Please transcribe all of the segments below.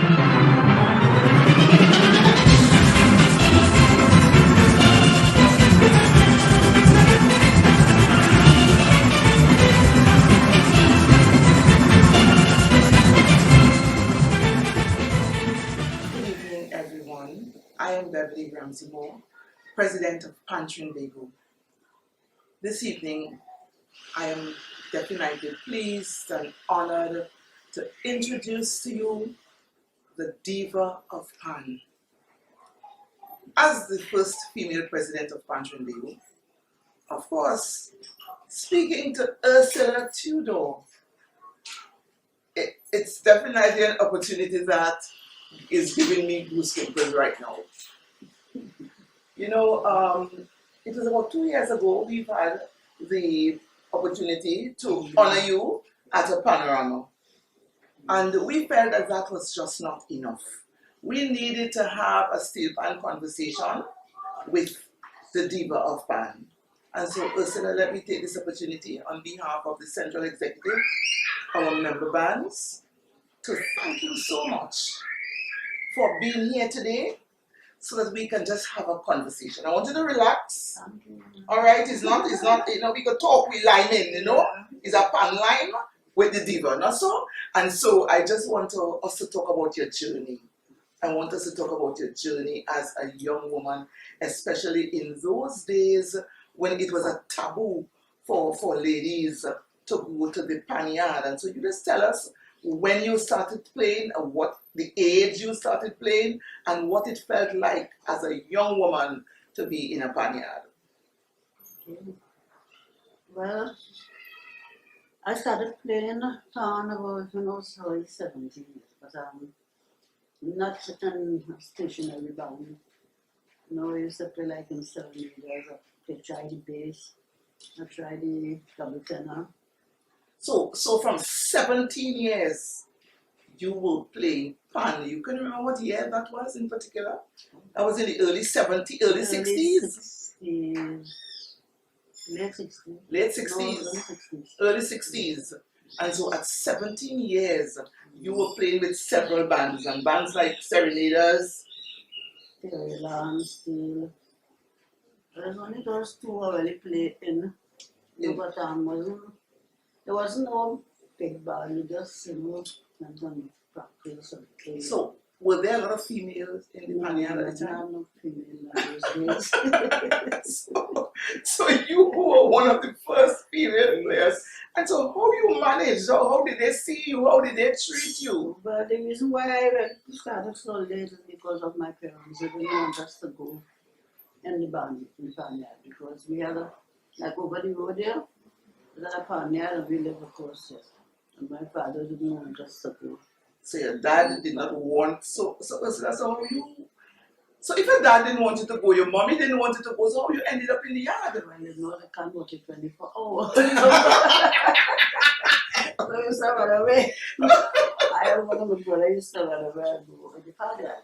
I am Beverly Ramsey Moore, President of Trinbago. This evening, I am definitely pleased and honored to introduce to you the Diva of Pan. As the first female president of Trinbago, of course, speaking to Ursula Tudor, it's definitely an opportunity that is giving me goosebumps right now. You know, it was about 2 years ago we've had the opportunity to honor you at a panorama. And we felt that that was just not enough. We needed to have a Steelpan conversation with the Diva of Pan. And so, Ursula, let me take this opportunity on behalf of the Central Executive, our member bands, to thank you so much for being here today so that we can just have a conversation. I want you to relax. All right, it's not, you know, we could talk, we line in, you know. It's a pan line with the Diva, not so? And so I just want us to talk about your journey. I want us to talk about your journey as a young woman, especially in those days when it was a taboo for ladies to go to the panyard. And so you just tell us when you started playing, what the age you started playing, and what it felt like as a young woman to be in a panyard. Well, I started playing town about when I was 17, but not in a stationary band. You know, I used to play like in 7 years. I tried the bass, I tried the double tenor. So from 17 years, you were playing pan. You can remember what year that was in particular? That was in the early 60s? Late 60s. Late 60s? No, early 60s. And so at 17 years, you were playing with several bands, and bands like Serenaders. Steel. There's only those two I really played in. But there wasn't no big band, you just, you know, went on practice and play. So, were there a lot of females in the panyard at the time? No females in those days. So you were one of the first female players. And so how you managed? How did they see you? How did they treat you? But the reason why I started so late is because of my parents. They didn't want us to go in the band, in the panyard, because we had like over the road there, we had a panyard and we lived across there. And my father didn't want us to go. So your dad did not want, so if your dad didn't want you to go, your mommy didn't want you to go, so how you ended up in the yard? Well, you know, they can't go to 24 hours. So you used to run away. I was one of the brothers, I used to run away and go over the father.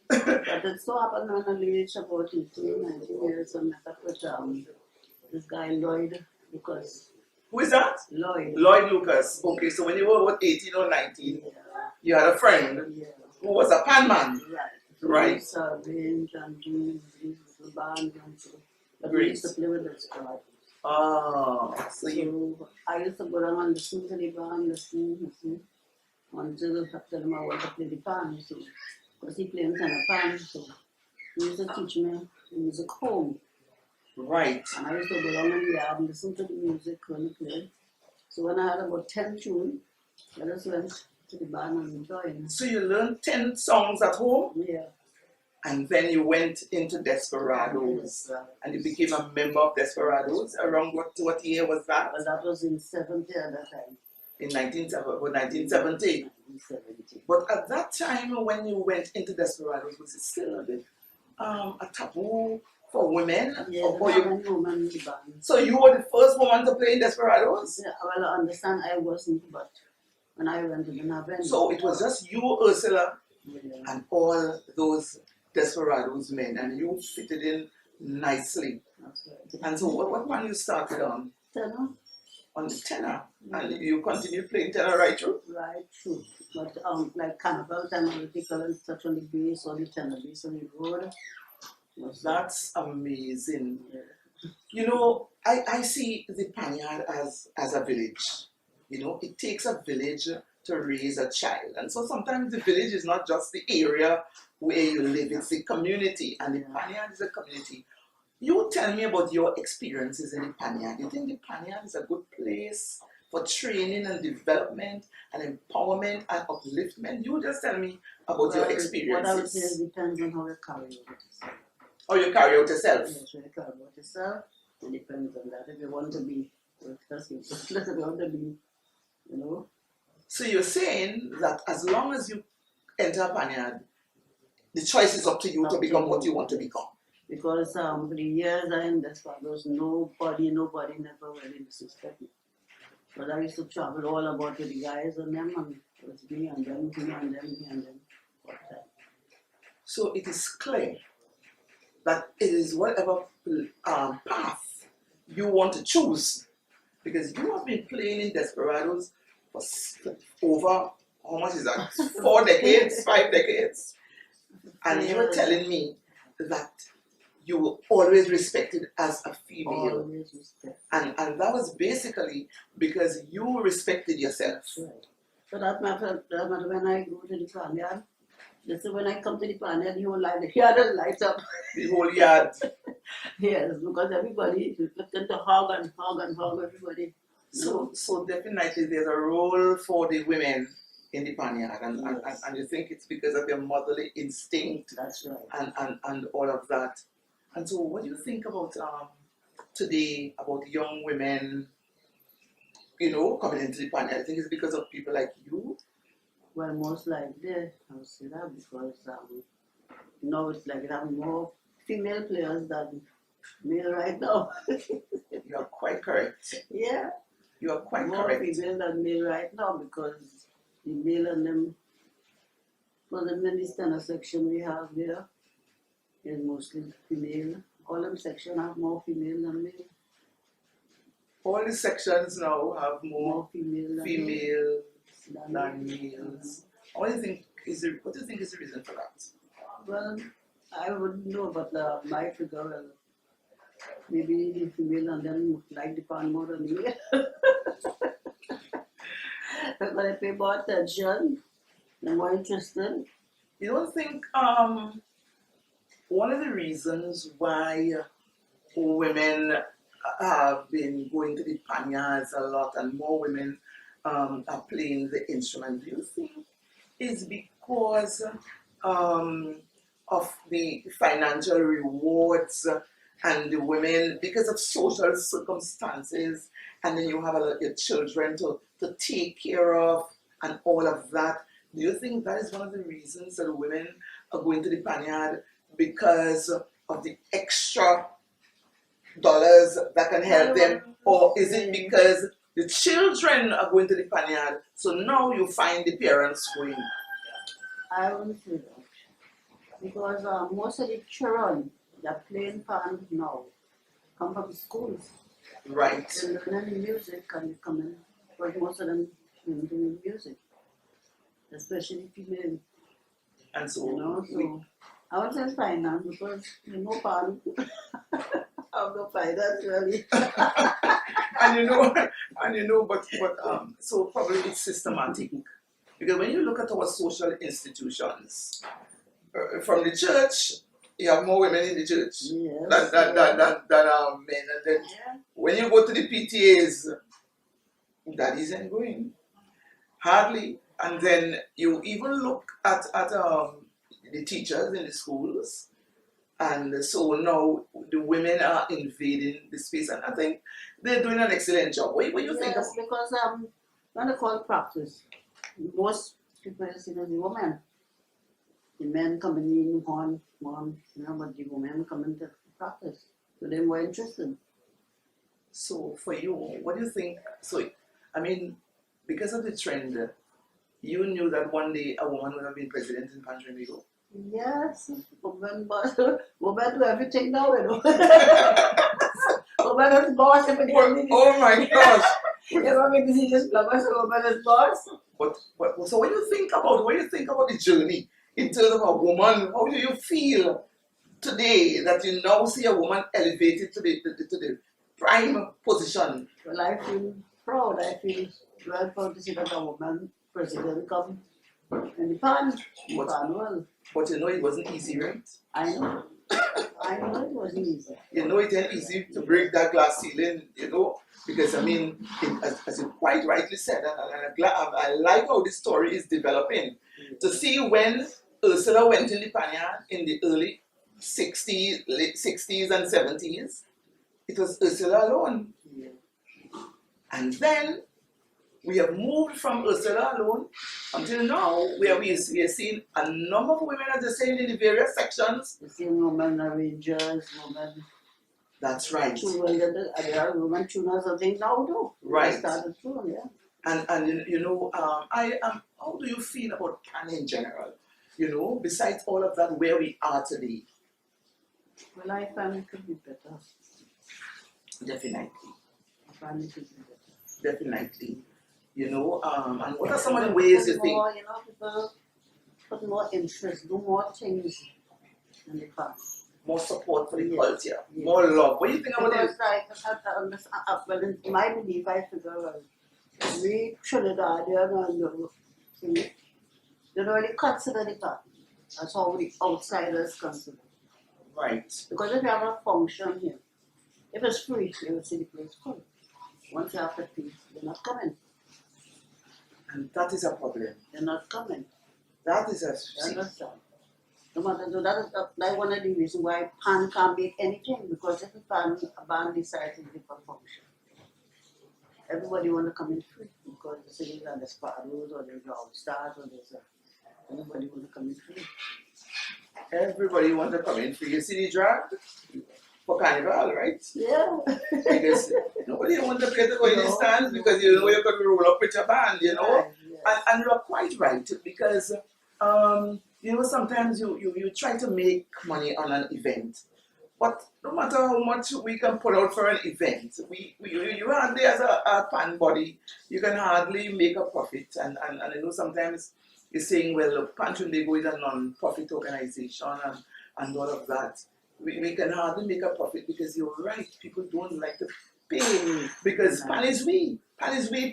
But it so happened when I reached about 18, 19 years, I met up with this guy Lloyd Lucas. Who is that? Lloyd. Lloyd Lucas. Okay, so when you were about 18 or 19, you had a friend who was a pan man. Right. So arrange and do these little bands and so. But we used to play with Desperadoes. Oh, so I used to go down and listen to the band, listen, until I tell him I want to play the pan. So, because he played tenor pan, so he used to teach me the music home. Right. And I used to go down in the yard and listen to the music when he played. So when I had about 10 tunes, I just went to the band and enjoyed. So you learned 10 songs at home? Yeah. And then you went into Desperadoes. And you became a member of Desperadoes. Around what year was that? Well, that was in 70 at that time. In 1970. But at that time when you went into Desperadoes, was it still a bit a taboo for women? Yeah, or women in the band. So you were the first woman to play in Desperadoes? Yeah, well, I understand I wasn't, but when I went to the Naven. So it was just you, Ursula, and all those Desperadoes men, and you fitted in nicely. That's right. And so what one you started on? Tenor. On the tenor. And you continued playing tenor right through? Right through. But like carnival time, I would take a touch on the base or the tenor base on the road. That's amazing. Yeah. You know, I see the Panyard as a village. You know, it takes a village to raise a child. And so sometimes the village is not just the area where you live, it's the community. And the Panyard is a community. You tell me about your experiences in the Panyard. You think the Panyard is a good place for training and development and empowerment and upliftment? You just tell me about your experiences. What I would say is depends on how you carry out yourself. How you carry out yourself? Yes, when you carry out yourself, it depends on that. If you want to be, if you want to be, you know. So you're saying that as long as you enter a Panyard, the choice is up to you to become what you want to become. Because for the years I in Desperadoes, nobody never really disrespected me. But I used to travel all about with the guys and them, and it was me and them, me and them, me and them. So it is clear that it is whatever path you want to choose. Because you have been playing in Desperadoes for over, how much is that? 4 decades, 5 decades. And you were telling me that you were always respected as a female. Always respect. And that was basically because you respected yourself. Right. So that matter when I go to the Panyard, just when I come to the Panyard, the whole yard lights up. The whole yard. Yes, because everybody is looking to hug everybody. So definitely there's a role for the women in the Panyard, and you think it's because of your motherly instinct. That's right. And all of that. And so what do you think about today, about young women, you know, coming into the Panyard? I think it's because of people like you. Well, most likely, I would say that because now it's like having more female players than male right now. You are quite correct. Yeah. You are quite more correct. More female than male right now because the male and them, for the many standard section we have here is mostly female. All them sections have more female than male. All the sections now have more female than males. What do you think is the reason for that? Well, I wouldn't know, but my figure, well, maybe the female and them like the pan more than me. But when I pay more attention, they're more interested. You don't think one of the reasons why women have been going to the Panyards a lot and more women are playing the instrument, do you think is because of the financial rewards and the women, because of social circumstances, and then you have your children to take care of and all of that? Do you think that is one of the reasons that women are going to the Panyard, because of the extra dollars that can help them? Or is it because the children are going to the Panyard, so now you find the parents going? I wouldn't say that. Because most of the children that are playing pan now come from schools. Right. They learn music and they come in, but most of them doing music, especially female. And so, you know, so I would say finance because you know pan. I have no finance really. and you know, but so probably it's systematic, because when you look at our social institutions, from the church, you have more women in the church than men, and then when you go to the PTAs, that isn't going hardly, and then you even look at the teachers in the schools. And so now the women are invading the space, and I think they're doing an excellent job. What do you think? Yes, because when they call practice, most people see the women. The men coming in one, you know, but the women coming to practice. So they're more interested. So for you, what do you think? So, I mean, because of the trend, you knew that one day a woman would have been president in Trinbago. Yes, women do everything now, you know. Women is boss if it Oh my gosh! If I make decisions, women is boss. But so when you think about the journey in terms of a woman, how do you feel today that you now see a woman elevated to the prime position? Well, I feel proud. I feel well proud to see that a woman president come in the pan. Well, But you know it wasn't easy, right? I know. I know it wasn't easy. You know it ain't easy to break that glass ceiling, you know, because I mean, as you quite rightly said, and I like how this story is developing. To see when Ursula went in the Panya in the early 60s, late 60s and 70s, it was Ursula alone. Yeah. And then we have moved from Ursula alone until now, where we are seeing a number of women, as I saying, in the various sections. You see women arrangers, women. That's right. There are women tuners and things now too. Right. They started too, yeah. And you know, how do you feel about Pan in general? You know, besides all of that, where we are today? Well, I find it could be better. Definitely. I find it could be better. Definitely. You know, and what are some of the ways you think? More, you know, people put more interest, do more things in the past. More support for the Yes. culture, Yes. more love. What do you think about Because it? like, well, in my belief, I figure we Trinidadian and they don't really consider the past. That's how we outsiders consider. Right. Because if you have a function here, if it's free, you will see the place full. Once you have to pay, they're not coming. And that is a problem. They're not coming. That is a You understand? No matter so that is like one of the reasons why Pan can't be anything, because if the Pan a band decides to give a function, everybody want to come in free because the cities are Desperadoes or there's All Stars or there's everybody want to come in free. everybody wants to come in free. You see the drag for carnival, right? Yeah. Because nobody wants to pay to go in the No. stands because you know you're going to roll up with your band, you know. Right, yes. And you're quite right because you know sometimes you try to make money on an event, but no matter how much we can put out for an event, you hardly as a pan body you can hardly make a profit. And I know sometimes you're saying, well, look, Trinbago is a non-profit organization and all of that. We can hardly make a profit because you're right, people don't like to pay because pan is we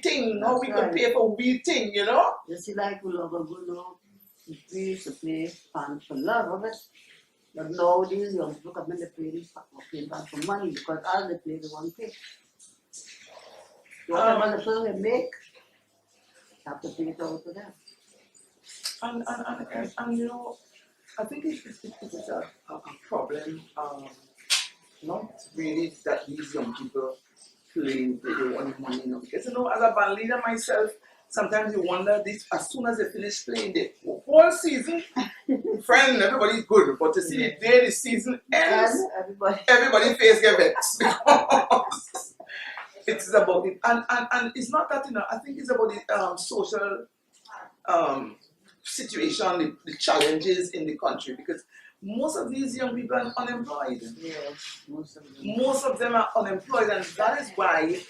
thing. How we can right. pay for we thing, you know? You see, like we love a good love, we used to play Pan for love of it. But nowadays, young people come in, they play Pan for money because all they play, they want to pay. Whatever the person they make, you have to pay it out to them. And you know, I think it is a problem, not really that these young people play, they want money, you know, because you know, as a band leader myself, sometimes you wonder this as soon as they finish playing the whole season, friend, everybody's good, but to see the day the season ends, And everybody face get vexed because it's about it, and it's not that, you know, I think it's about the social situation, the challenges in the country, because most of these young people are unemployed. yes, most of them. Most of them are unemployed, and that is why,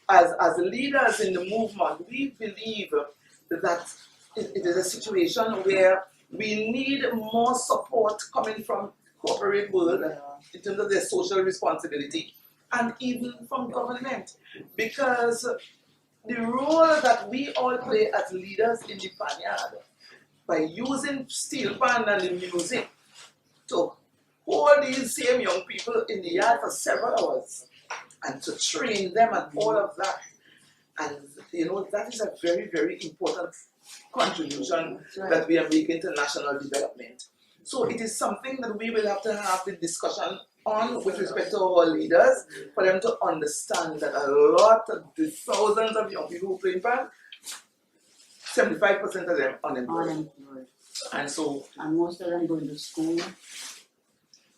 as leaders in the movement, we believe that it is a situation where we need more support coming from corporate world in terms of their social responsibility, and even from government, because the role that we all play as leaders in the Panyard by using Steelpan and the music to hold these same young people in the yard for several hours and to train them and all of that. And you know, that is a very, very important contribution that we are making to national development. So it is something that we will have to have the discussion on with respect to our leaders, for them to understand that a lot of the thousands of young people who play in band, 75% of them unemployed. Unemployed. And so And most of them going to school.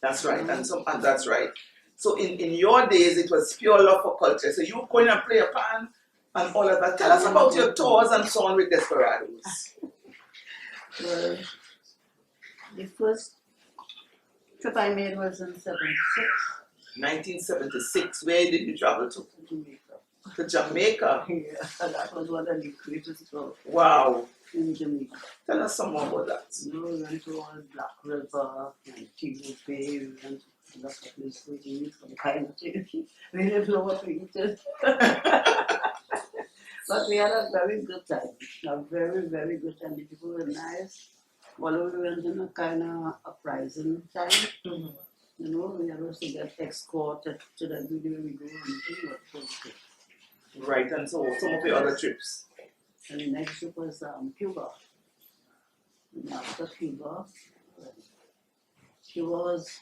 that's right, and that's right. So in your days it was pure love for culture. So you go in and play a pan and all of that. Tell us about your tours and so on with Desperadoes. Well, the first trip I made was in 76. 1976, where did you travel to? Jamaica. To Jamaica. Yeah, that was one of the greatest clubs Wow. in Jamaica. Tell us some more about that. You know, we went to all Black River and Tigo Bay, we went to lots of places to eat some kind of thing. We didn't know what we eat. But we had a very good time. A very, very good time. The people were nice. Although we went in a kind of uprising time, Mm-hmm. you know, we had also get escorted to the video we go and thing, but it was good. Right, and so some of your other trips. And the next trip was Cuba. And after Cuba, Cuba was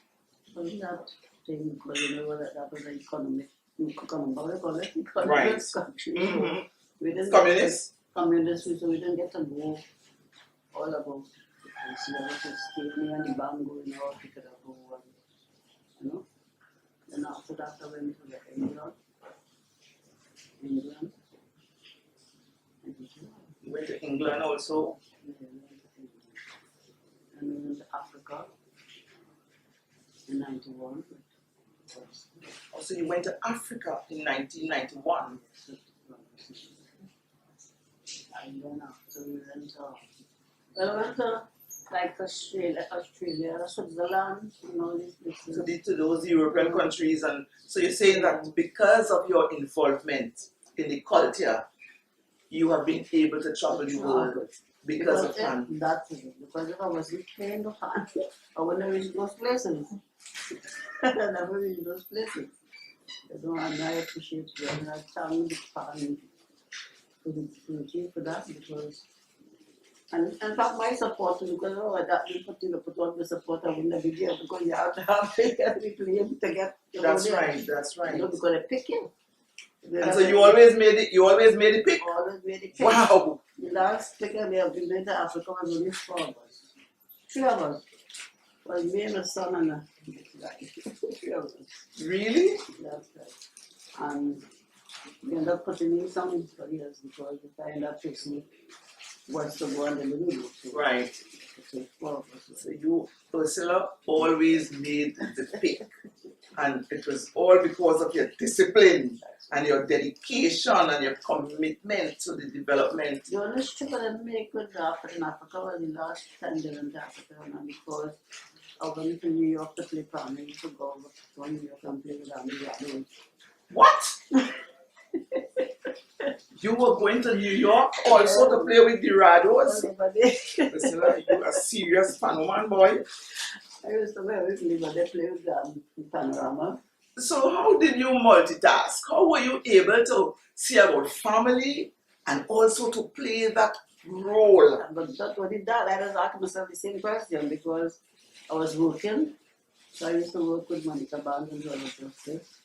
that thing because you know that was an economic Right. country. Mm-hmm. We didn't Communist? Communist, so we didn't get to go all about. And so there was a stadium and the bango and all, we could have go and, you know. Then after that I went to the England. And You went to England also. we went to Africa in 91. Also, you went to Africa in 1991. And then after we went to like Australia, Switzerland, and all these places. So to those European countries, and so you're saying that because of your involvement in the culture, you have been able to travel the world because of fun. That's it. Because if I wasn't playing the fun, I wouldn't reach those places. I never reach those places. And I appreciate you and I thank the fun to the chief for that because. And in fact, my supporters, because that didn't put on the support, I wouldn't have been here because you have to have the claim to get. That's right. That's right. You know, because they pick you. And so you always made it. You always made it pick. Always made it pick. Wow. The last picker we have been to Africa was only 4 of us. 3 of us. Well, me and my son and a 3 of us. Really? That's right. And we ended up putting in some careers because we find that person was to go on the middle. Right. So 4 of us. So you, Ursula, always made the pick. And it was all because of your discipline and your dedication and your commitment to the development. The only trip I didn't make with in Africa was the last time I went to Africa, and because I went to New York to play piano. I used to go to New York and play with Desperadoes. What? You were going to New York also to play with Desperadoes? Ursula, you a serious phenomenon, boy. I used to play with but they play with Panorama. So how did you multitask? How were you able to see about family and also to play that role? But that's what it does. I was asking myself the same question because I was working. So I used to work with Monica Band and Hall of Justice.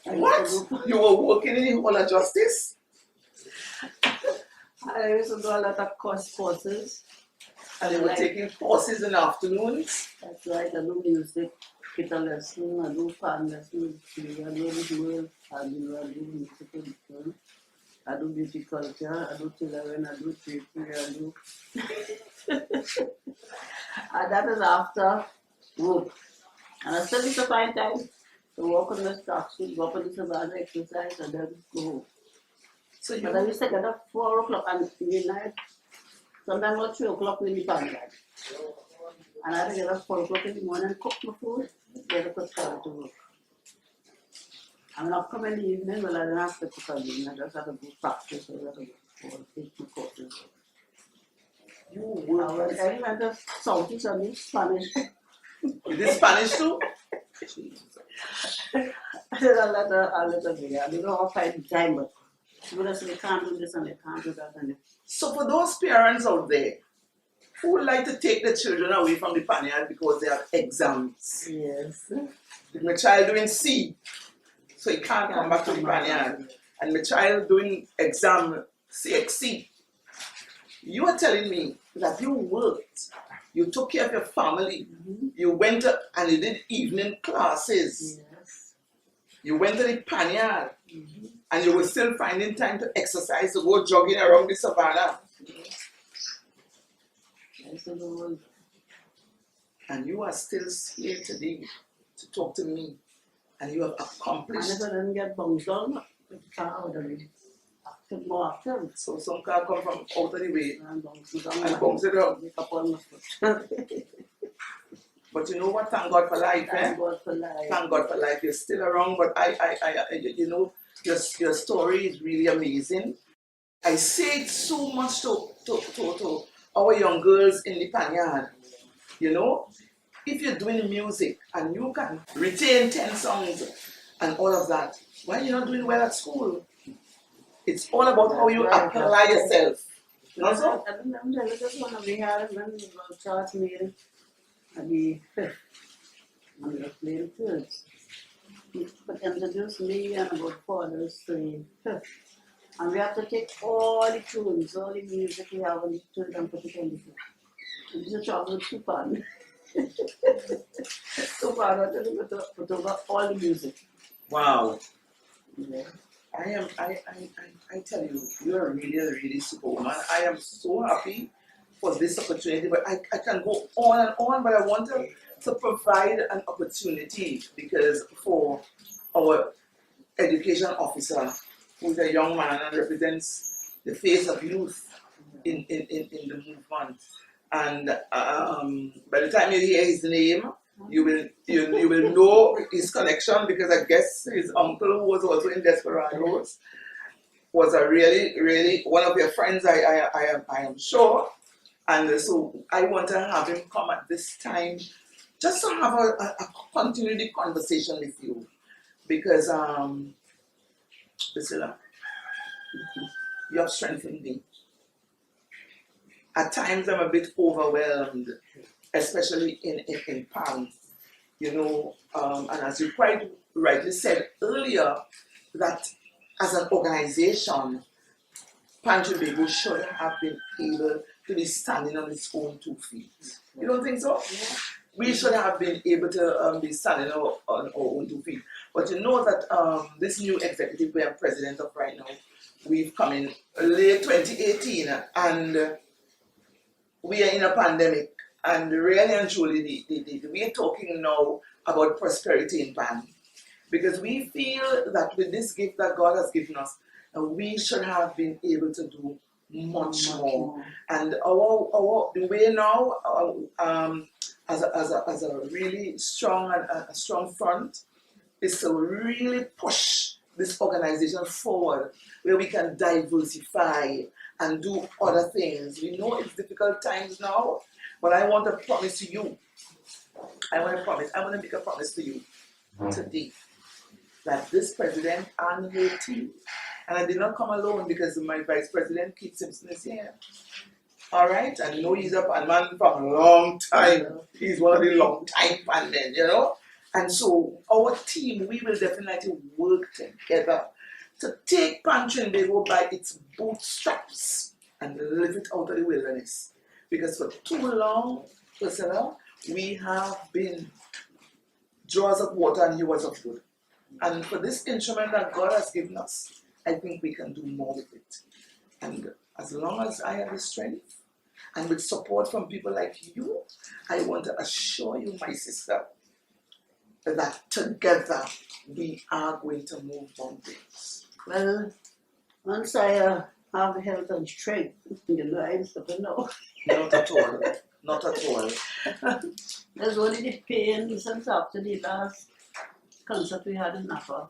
What? You were working in the Hall of Justice? I used to do a lot of courses. And you were taking courses in the afternoons? That's right. I do music, guitar lesson, I do fan lesson, I do visual, I do musical, I do beauty culture, I do tailoring, I do drapery, I do. And that is after work. And I still need to find time to walk on the stocks, go up on the savannah, exercise, and then go home. So you... But I used to get up 4 o'clock and in the night, sometimes about 3 o'clock in the panic. And I had to get up 4 o'clock in the morning, cook my food, get up and start to work. And when I come in the evening, well, I didn't have to cook again. I just had to go practice, I had to go take my courses. You were... I went to Southeast and did Spanish. You did Spanish too? I did a lot of video. I don't know how to find the time, but people say they can't do this and they can't do that. And So for those parents out there who would like to take the children away from the Panyard because they have exams. yes. My child doing C, so he can't come back to the Panyard. And my child doing exam CXC. You are telling me that you worked, you took care of your family, you went and you did evening classes, Yes. you went to the Panyard, and you were still finding time to exercise, to go jogging around the savannah. Yes. And And you are still here today to talk to me, and you have accomplished. if I didn't get bounced on, Child, I mean, active more active. So some car come from out of the way And bounce it and down. bounce it up. Make up on my foot. But you know what? Thank God for life, eh? Thank God for life. Thank God for life. You're still around, but you know, your story is really amazing. I say it so much to our young girls in the Panyard. You know, if you're doing music and you can retain 10 songs and all of that, why are you not doing well at school? It's all about how you apply yourself. Not so? I remember just one of the had when we were church meeting at the fifth. And we were playing fields. He introduced me and about 4 others to the fifth. And we have to take all the tunes, all the music we have on the tune and put it on the field. And this is a job with Steelpan. Steelpan, I tell you, put over all the music. Wow. Yeah. I tell you, you're really superwoman. I am so happy for this opportunity, but I can go on and on, but I want to provide an opportunity because for our education officer, who's a young man and represents the face of youth in the movement. And by the time you hear his name, you will know his connection, because I guess his uncle, who was also in Desperadoes, was a really one of your friends, I am sure. And so I want to have him come at this time just to have a continuity conversation with you, because Ursula, you have strengthened me. At times I'm a bit overwhelmed, especially in PAN, you know, and as you quite rightly said earlier, that as an organization, Trinbago should have been able to be standing on its own 2 feet. You don't think so? Yeah. We should have been able to be standing on our own 2 feet. But you know that this new executive we are president of right now, we've come in late 2018, and we are in a pandemic, and really and truly we are talking now about prosperity in PAN, because we feel that with this gift that God has given us, we should have been able to do much more. And the way now, as a really strong and a strong front, is to really push this organization forward, where we can diversify and do other things. We know it's difficult times now, but I want to promise to you, I want to make a promise to you today, that this president and her team, and I did not come alone because my vice president, Keith Simpson, is here. All right, I know he's a PAN man from a long time. He's one of the long time PAN men, you know. And so our team, we will definitely work together to take PAN Trinbago by its bootstraps and live it out of the wilderness. Because for too long, Ursula, we have been drawers of water and hewers of wood. And for this instrument that God has given us, I think we can do more with it. And as long as I have the strength, and with support from people like you, I want to assure you, my sister, that together we are going to move mountains. Well, once I have health and strength, you know, I'm supposed to know. Not at all. Not at all. There's only the pain since after the last concert we had in Napa.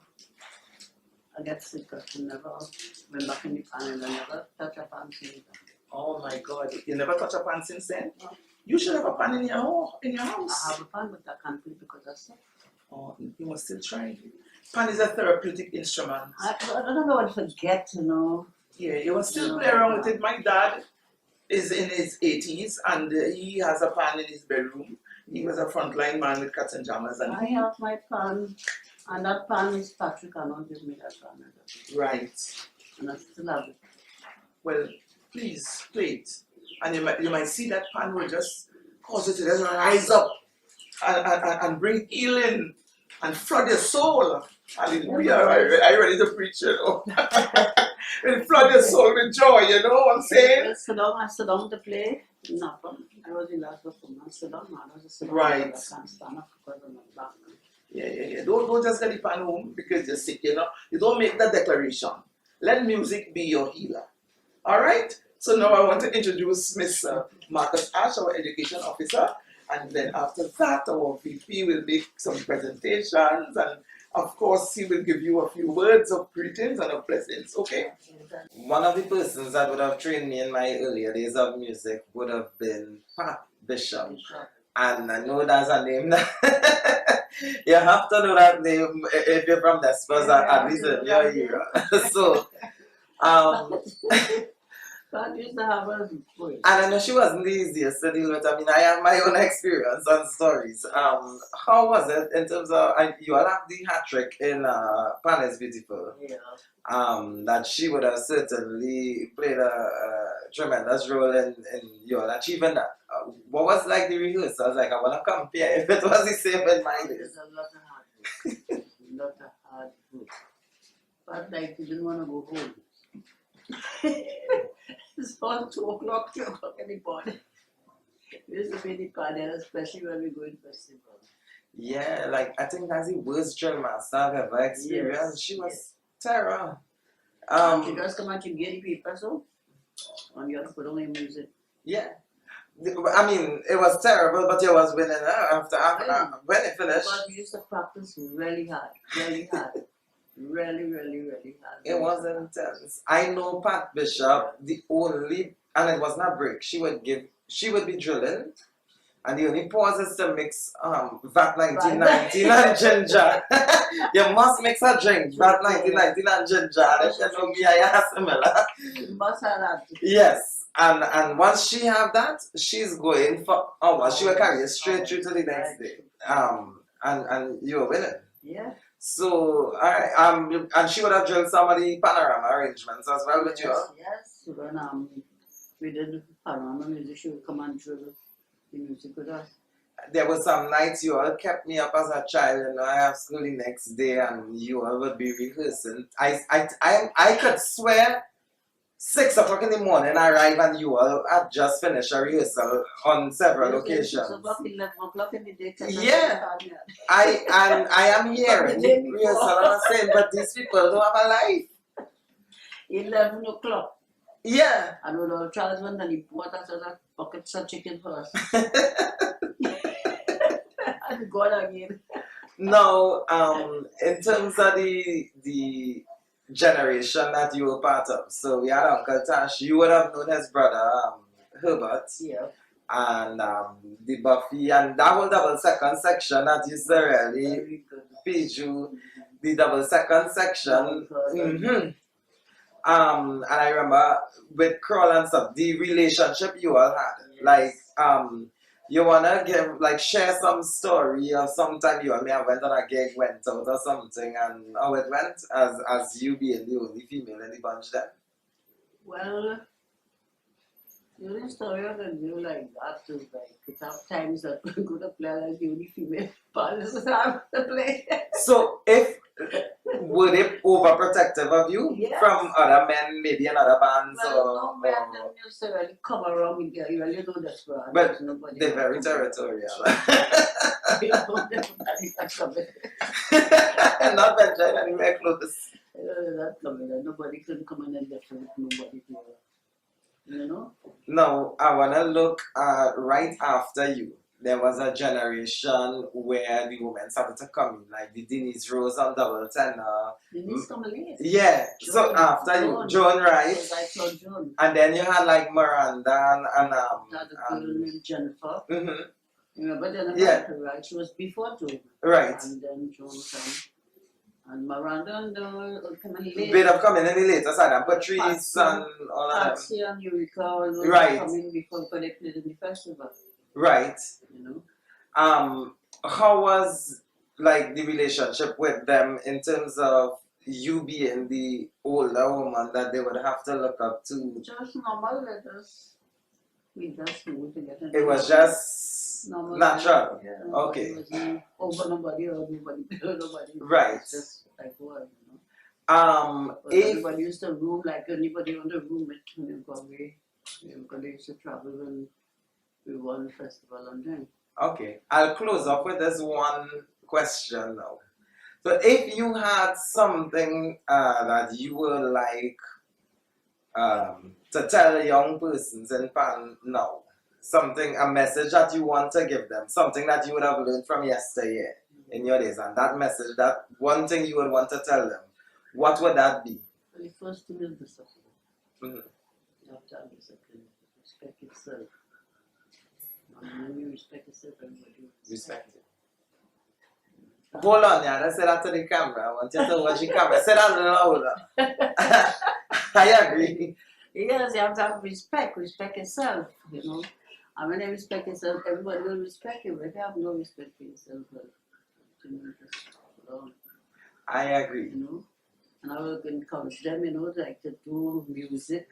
I get sick, I never went back in the panel, I never touch a pan since then. Oh my God, you never touch a pan since then? No. You should have a pan in your house. I have a pan, but I can't play because I'm sick. Oh, you must still try. Pan is a therapeutic instrument. I don't know what to forget, you know. Yeah, you must still play around with it. My dad is in his 80s and he has a pan in his bedroom. He was a frontline man with cats and jammers. And I have my pan, and that pan is Patrick cannot give me that pan. right. And I still have it. Well, please play it. And you might see that pan will just cause you to just rise up and bring healing and flood your soul. Hallelujah. Are you ready to preach, you know? It'll flood your soul with joy, you know what I'm saying? I sit down to play. Nothing. I was the last performer. I sit down, I was just sit down. Right. I can't stand up because of my back. Yeah. Don't just get the pan home because you're sick, you know. You don't make that declaration. Let music be your healer. All right? So now I want to introduce Miss Marcus Ash, our education officer. And then after that, our VP will make some presentations. And of course, he will give you a few words of greetings and of blessings. Okay? One of the persons that would have trained me in my earlier days of music would have been Pat Bishop. And I know that's a name that you have to know that name if you're from Desperadoes, at least in your era. So, God used to have a voice. and I know she wasn't the easiest to deal with. I mean, I have my own experience and stories. How was it in terms of, you all have the hat trick in Pan is Beautiful. Yeah. That she would have certainly played a tremendous role in you all achieving that. What was like the rehearsals? Like, I want to compare if it was the same in my days. There's a lot of hard work. A lot of hard work. But like, you didn't want to go home. It's about 2 o'clock, 3 o'clock in the morning. We used to be in the car there, especially when we go in festival. Yeah, like I think that's the worst drill master I've ever experienced. Yes, She was terror. She just come out to get the people, so and you have to put on your music. Yeah. I mean, it was terrible, but you was winning after when it finished. But we used to practice really hard, really hard. It was intense. I know Pat Bishop, the only, and it was not break. She would be drilling, and the only pause is to mix VAT 1919 and ginger. You must mix a drink, VAT 1919 and ginger. If you know me, I am similar. You must have that. Yes. And once she have that, she's going for hours. She will carry it straight through to the next day. And you're winning. Yeah. So and she would have drilled some of the panorama arrangements as well with you. Yes. When we did panorama music, she would come and drill the music with us. There were some nights you all kept me up as a child, and I have school the next day, and you all would be rehearsing. I could swear 6 o'clock in the morning I arrive and you all had just finished a rehearsal on several occasions. 6 o'clock, 11 o'clock in the day. Yeah. I am hearing the rehearsal and I'm saying, but these people don't have a life. 11 o'clock. Yeah. And with all Charles went and he bought us a bucket of chicken for us. And gone again. Now, in terms of the generation that you were part of, so we had Uncle Tash, you would have known his brother Herbert, yeah, and the Buffy, and that whole double second section that used to really feed you, the double second section. And I remember with Crawl and stuff, the relationship you all had, yes. Like you wanna share some story of sometime you and me went on a gig, went out or something, and how it went as you being the only female in the bunch then? Well, the only story I can do like that is like it have times that we're going to play like the only female partners have to play. So were they overprotective of you, yes, from other men, maybe in other bands? Well, no men don't used to really come around with you, you really know that's right. But they're very territorial. Not venturing anywhere close. That coming, nobody can come in and live with nobody here. You know? Now, I want to look right after you. There was a generation where the women started to come in, like the Denise Rose on double tenor. Denise come late. Yeah, Joan, so after you, Joan, right? I saw Joan. And then you had like Miranda and that girl named Jennifer. Mm-hmm. Remember Jennifer? Yeah. Right, she was before Joan. Right. And then Joan came. And Miranda and coming late. Bit of coming in the later side, and Patrice and all of them. Patsy and Eureka, all those coming before they played in the festival. Right. You know? How was like the relationship with them in terms of you being the older woman that they would have to look up to? Just normal, we just moved together. It was just normal, natural. Yeah, okay. It was over nobody or nobody below nobody. Right. It's just like what, you know. If everybody used to room like anybody on the room with me, because they used to travel when we won the festival and then. Okay, I'll close off with this one question now. So if you had something that you would like to tell young persons in Pan now, something, a message that you want to give them, something that you would have learned from yesteryear in your days, and that message, that one thing you would want to tell them, what would that be? Well, the first thing is discipline. Mm-hmm. You have to have discipline. Respect yourself. And when you respect yourself, everybody will Respect it. Hold on, yeah, let's say that to the camera. I want you to watch the camera. Say that a little louder. I agree. Yes, you have to have respect. Respect yourself, you know. And when you respect yourself, everybody will respect you. But if you have no respect for yourself, well, you know, just, I agree. you know. And I will encourage them, you know, like to do music.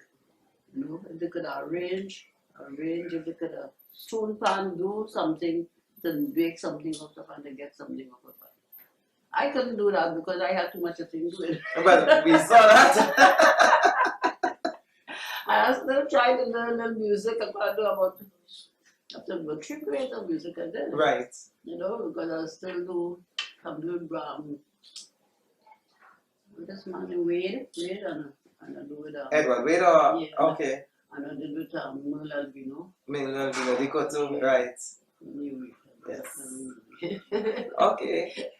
You know, if they could arrange, if they could Steelpan do something, to make something out of and to get something out of it. I couldn't do that because I had too much to think with. But we saw that. I was still trying to learn the music. I could do about after 3 grades of music I did. Right. You know, because I still do, I'm doing this man Wade and I do with Edward, wait or yeah, okay. and I did with Merle Albino. Mingle too, right. Yes. Okay.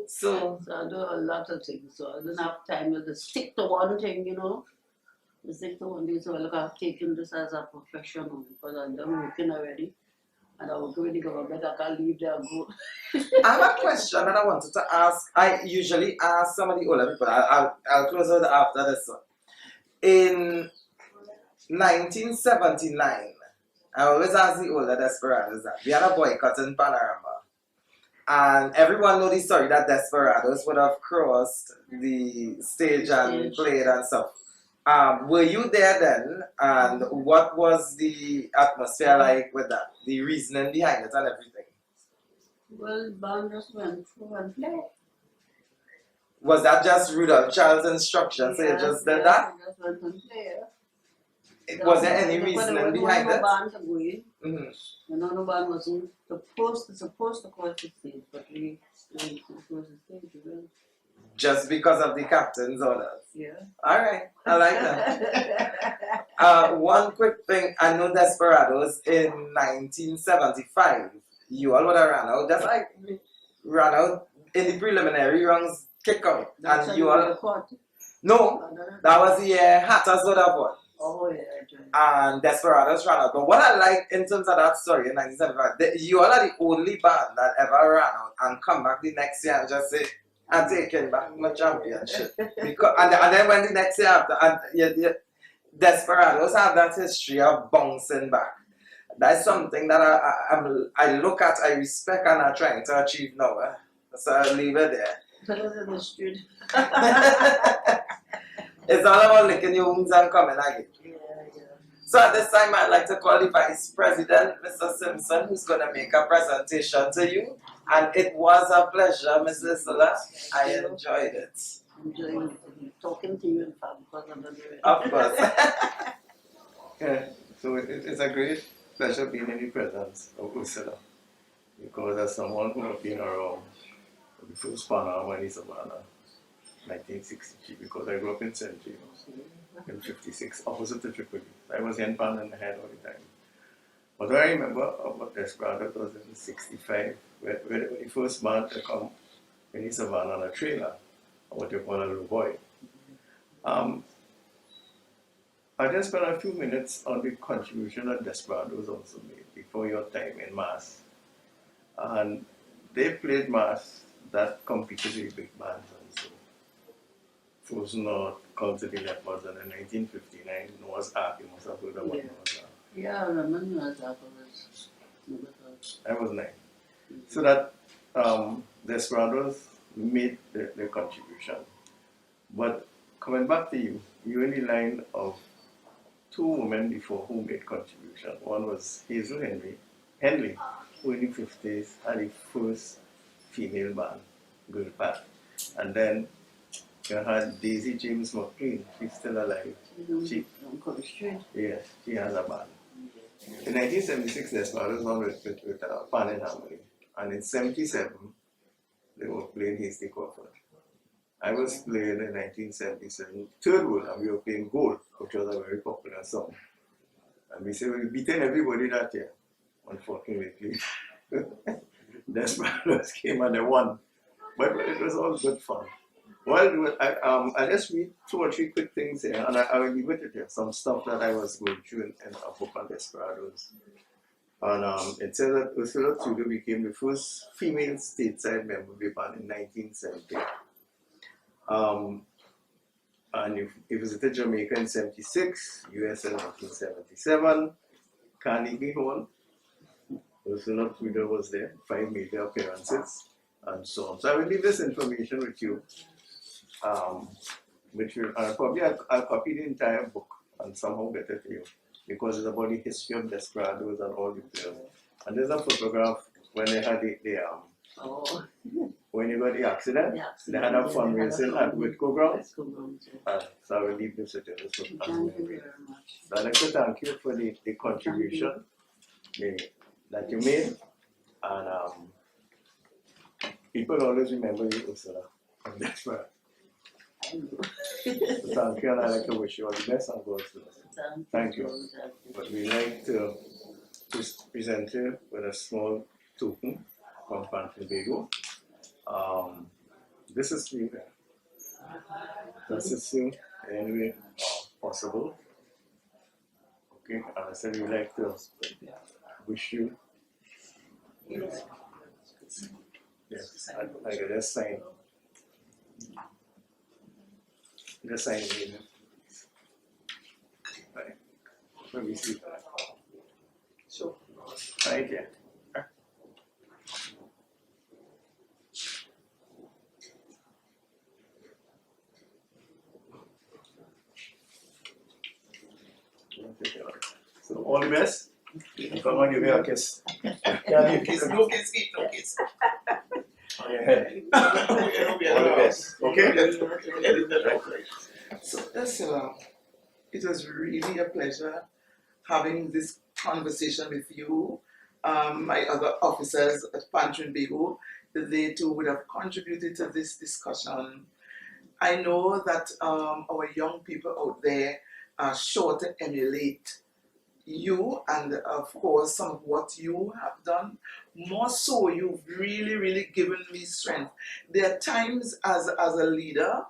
So I do a lot of things, so I don't have time to stick to one thing, you know. To stick to one thing, so I've taken this as a professional because I'm done working already. And I will go in the government, I can't leave there and go. I have a question that I wanted to ask. I usually ask some of the older people. I'll close out after this one. In 1979, I always ask the older Desperadoes that we had a boycott in Panorama. And everyone knows the story that Desperadoes would have crossed the stage and played and stuff. Were you there then? And what was the atmosphere like with that? The reasoning behind it and everything? Well, band just went through and played. Was that just Rudolph Charles' instructions? So you just did that? I just went and played. Was there any reasoning behind it? Band to go in. Mm-hmm. You know, no band wasn't supposed to cross the stage, but we went to cross the stage. Well. Just because of the captain's orders? Yeah. Alright, I like that. One quick thing, I know Desperadoes in 1975, you all would have ran out, just like me, ran out in the preliminary rounds, kick out. That's and you all. caught. No, that was the Hatters would have won. Oh, yeah. And Desperadoes ran out. But what I like in terms of that story in 1975, you all are the only band that ever ran out and come back the next year and just say, I'm taking back my championship. Because, and then when the next year after, and Desperadoes have that history of bouncing back. That's something that I look at, I respect, and I'm trying to achieve now. So I'll leave it there. Tell us in the street. It's all about licking your wounds and coming again. Yeah. So at this time, I'd like to call the Vice President, Mr. Simpson, who's going to make a presentation to you. And it was a pleasure, Ms. Ursula. I enjoyed it. Enjoying talking to you, in fact, because I'm not doing it. Of course. Yeah, so it's a great pleasure being in the presence of Ursula, because as someone who has been around the first Panorama in Savannah, 1963, because I grew up in St. James in 56, opposite to Tripoli. I was in Pan and head all the time. But what I remember about Desperadoes was in 65, where the first band to come in Savannah on a trailer, what you call a little boy. I just spent a few minutes on the contribution that Desperadoes also made before your time in Mass. And they played Mass that competed with big bands and so. Frozen North, Cult of the Leopards, and in 1959, Noah's Ark, you must have heard of what Noah's Ark. Yeah, I remember Noah's Ark. I was 9. So that Desperadoes made their contribution. But coming back to you, you were in the line of 2 women before who made contribution. One was Hazel Henley, who in the 50s had the first female band, Girl Pat. And then you had Daisy James McLean, she's still alive. Yes, she has a band. In 1976, Desperadoes won with Pan in Harmony. And in 77, playing Hasty Crawford. I was playing in 1977 third world, and we were playing Gold, which was a very popular song. And we said we beaten everybody that year. Unfortunately, Desperadoes came and they won. But it was all good fun. Well, I just read 2 or 3 quick things here, and I will leave it with you. Some stuff that I was going through in a book on Desperadoes. And it says that Ursula Tudor became the first female stateside member of the band in 1970. And he visited Jamaica in 76, US in 1977, Carnegie Hall. Ursula Tudor was there, 5 major appearances, and so on. So I will leave this information with you, which will probably I'll copy the entire book and somehow get it to you, because it's about the history of Desperadoes and all the players. And there's a photograph when they had when you got the accident, they had a fundraising at Whitco Grounds. So I will leave this with you. Thank you very much. So I'd like to thank you for the contribution that you made. And people always remember you, Ursula. And that's why. So thank you, and I'd like to wish you all the best and God bless. Thank you. But we like to present you with a small token from Trinbago. This is for you. This is you in any way possible. Okay, and I said we like to wish you. Yes, I got a sign. The sign name. Right. Let me see. Sure. Right here. So all the best. Come on, give me a kiss. No kiss, no kiss, no kiss. On your head. All the best. Okay? So Ursula, it was really a pleasure having this conversation with you. My other officers at Trinbago, they too would have contributed to this discussion. I know that our young people out there are sure to emulate you, and of course some of what you have done. More so, you've really given me strength. There are times as a leader,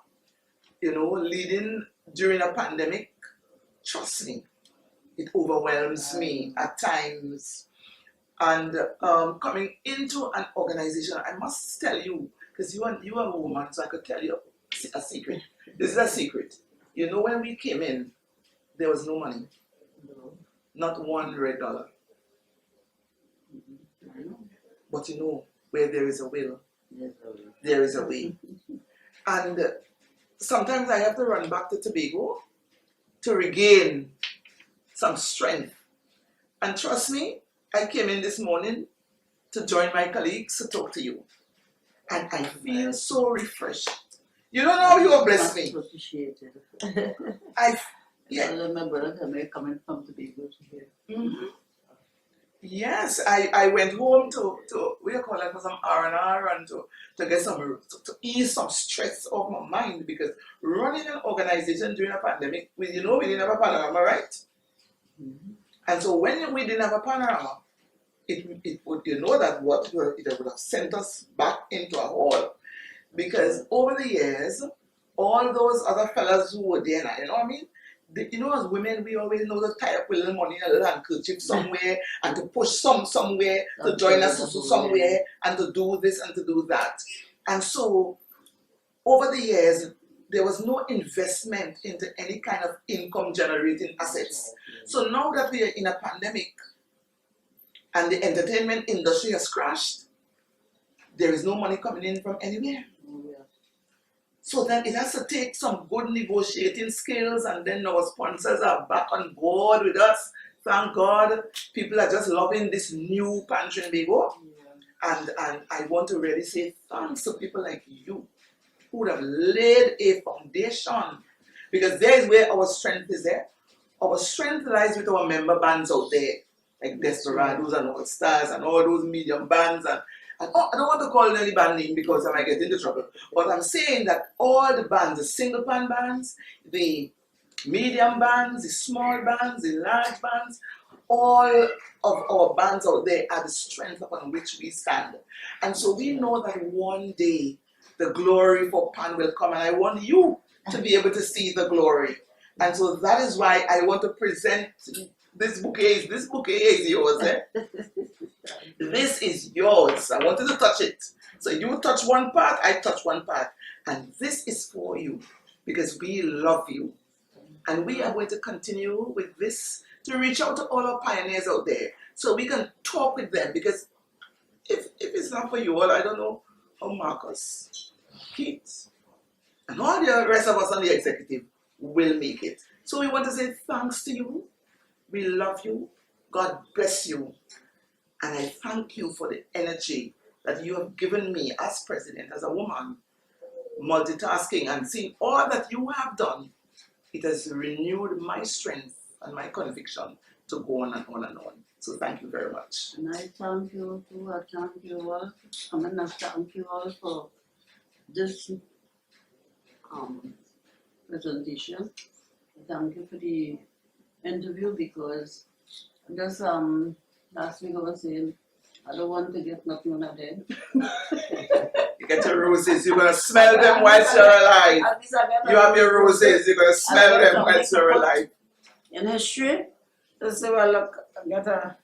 leading during a pandemic, trust me, it overwhelms me at times. And coming into an organization, I must tell you, because you are a woman, so I could tell you a secret. This is a secret. When we came in, there was no money. Not $1 red. But where there is a will, there is a way. And sometimes I have to run back to Tobago to regain some strength. And trust me, I came in this morning to join my colleagues to talk to you. And I feel so refreshed. You don't know how you have blessed me. Appreciated. Yeah. My brother coming from Tobago to here. Mm-hmm. Yes, I went home to we are calling for some R&R and to get to ease some stress off my mind, because running an organization during a pandemic, we didn't have a panorama, right? Mm-hmm. And so when we didn't have a panorama, it would that what it would have sent us back into a hole, because over the years, all those other fellas who were there, you know what I mean? As women, we always know to tie up with little money in a little handkerchief somewhere and to push somewhere to join us somewhere and to do this and to do that. And so, over the years, there was no investment into any kind of income generating assets. So now that we are in a pandemic and the entertainment industry has crashed, there is no money coming in from anywhere. So then it has to take some good negotiating skills, and then our sponsors are back on board with us. Thank God, people are just loving this new Trinbago. And I want to really say thanks to people like you who would have laid a foundation, because there is where our strength is there. Our strength lies with our member bands out there, like Desperadoes and All Stars and all those medium bands And I don't want to call any band name because I might get into trouble. But I'm saying that all the bands, the single pan bands, the medium bands, the small bands, the large bands, all of our bands out there are the strength upon which we stand. And so we know that one day the glory for Pan will come, and I want you to be able to see the glory. And so that is why I want to present this bouquet. This bouquet is yours. Eh? This is yours. I wanted to touch it. So you touch one part, I touch one part. And this is for you because we love you. And we are going to continue with this to reach out to all our pioneers out there so we can talk with them, because if it's not for you all, I don't know how Marcus, Keith, and all the rest of us on the executive will make it. So we want to say thanks to you. We love you. God bless you. And I thank you for the energy that you have given me as president, as a woman, multitasking and seeing all that you have done. It has renewed my strength and my conviction to go on and on and on. So thank you very much. And I thank you too. I thank you all. I mean, I thank you all for this presentation. Thank you for the interview, because just last week I was saying I don't want to get nothing on a dead. You get your roses, you're going to smell them whilst you're alive. You have your roses, you're going to smell them whilst you're alive. In history, they say, well, look, I got a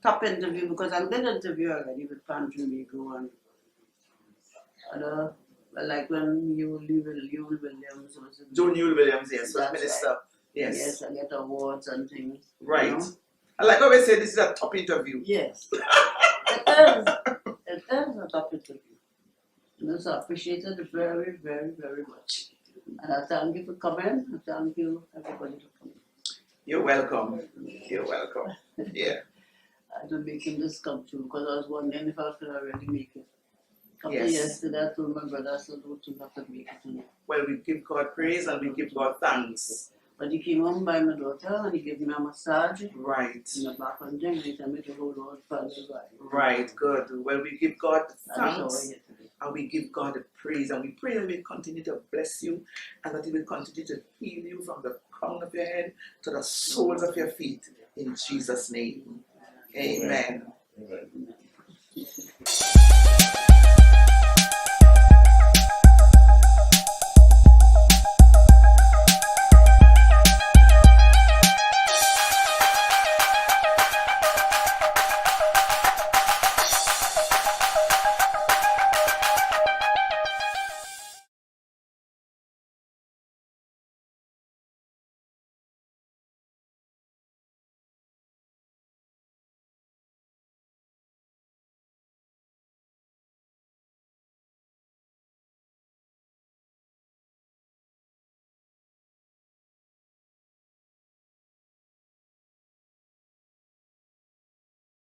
top interview because I did interview already with Trinbago and other, like when Yule Williams was in. John Yule Williams, yes, was That's minister. Yes. Yes, I get awards and things. Right. You know? I like how we say this is a top interview. Yes. It is a top interview. And it's appreciated very, very, very much. And I thank you for coming. I thank you, everybody, for coming. You're welcome. You're welcome. Yeah. I'm making this come true because I was wondering if I could already make it. After Yes. yesterday, I told my brother, I said, don't you have to make it tonight. Well, we give God praise and we give God thanks. But he came home by my daughter and he gave me a massage in Right. the back and thing, and he told me to hold on for a little while. Right. Good. Well, we give God That's all I thanks get to do. and we give God the praise, and we pray that He will continue to bless you and that He will continue to heal you from the crown of your head to the soles of your feet. In Jesus' name. Amen. Amen.